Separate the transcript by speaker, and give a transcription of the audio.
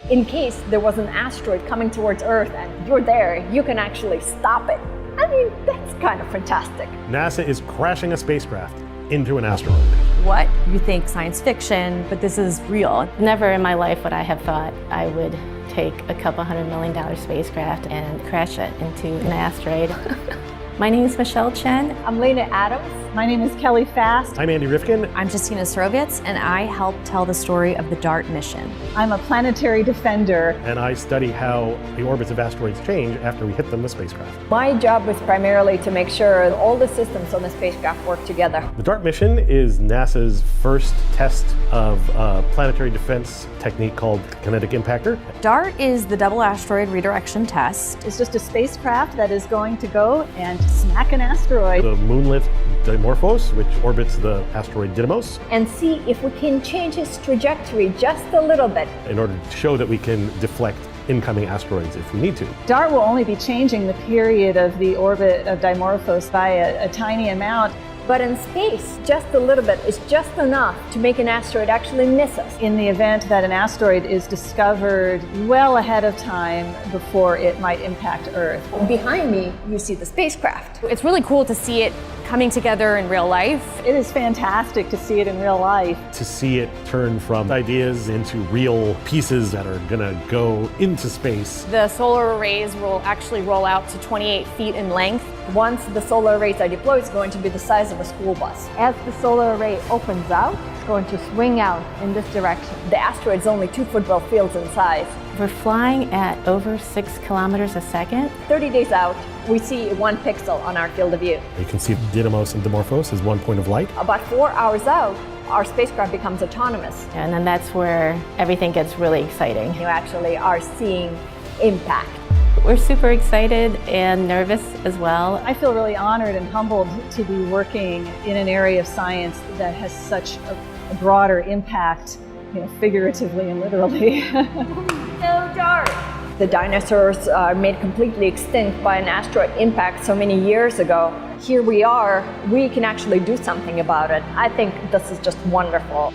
Speaker 1: In case there was an asteroid coming towards Earth and you're there, you can actually stop it. I mean, that's kind of fantastic.
Speaker 2: NASA is crashing a spacecraft into an asteroid.
Speaker 3: What? You think science fiction, but this is real. Never in my life would I have thought I would take a couple $100 million spacecraft and crash it into an asteroid. My name is Michelle Chen.
Speaker 1: I'm Lena Adams.
Speaker 4: My name is Kelly Fast.
Speaker 2: I'm Andy Rifkin.
Speaker 5: I'm Justina Sorovitz, and I help tell the story of the DART mission.
Speaker 4: I'm a planetary defender.
Speaker 2: And I study how the orbits of asteroids change after we hit them with spacecraft.
Speaker 1: My job is primarily to make sure all the systems on the spacecraft work together.
Speaker 2: The DART mission is NASA's first test of a planetary defense technique called kinetic impactor.
Speaker 5: DART is the double asteroid redirection test.
Speaker 4: It's just a spacecraft that is going to go and smack an asteroid.
Speaker 2: The moonlet Dimorphos, which orbits the asteroid Didymos,
Speaker 1: And see if we can change its trajectory just a little bit.
Speaker 2: in order to show that we can deflect incoming asteroids if we need to.
Speaker 4: DART will only be changing the period of the orbit of Dimorphos by a tiny amount.
Speaker 1: But in space, just a little bit is just enough to make an asteroid actually miss us.
Speaker 4: In the event that an asteroid is discovered well ahead of time before it might impact Earth.
Speaker 1: Behind me, you see the spacecraft.
Speaker 3: It's really cool to see it coming together in real life.
Speaker 4: It is fantastic to see it in real life.
Speaker 2: To see it turn from ideas into real pieces that are gonna go into space.
Speaker 3: The solar arrays will actually roll out to 28 feet in length.
Speaker 1: Once the solar arrays are deployed, it's going to be the size of a school bus. As the solar array opens out, it's going to swing out in this direction. The asteroid is only 2 football fields in size.
Speaker 3: We're flying at over 6 kilometers a second.
Speaker 1: 30 days out, we see 1 pixel on our field of view.
Speaker 2: You can see Didymos and Dimorphos as 1 point of light.
Speaker 1: About 4 hours out, our spacecraft becomes autonomous.
Speaker 3: And then that's where everything gets really exciting.
Speaker 1: You actually are seeing impact.
Speaker 3: We're super excited and nervous as well.
Speaker 4: I feel really honored and humbled to be working in an area of science that has such a broader impact, figuratively and literally.
Speaker 1: No DART! The dinosaurs are made completely extinct by an asteroid impact so many years ago. Here we are, we can actually do something about it. I think this is just wonderful.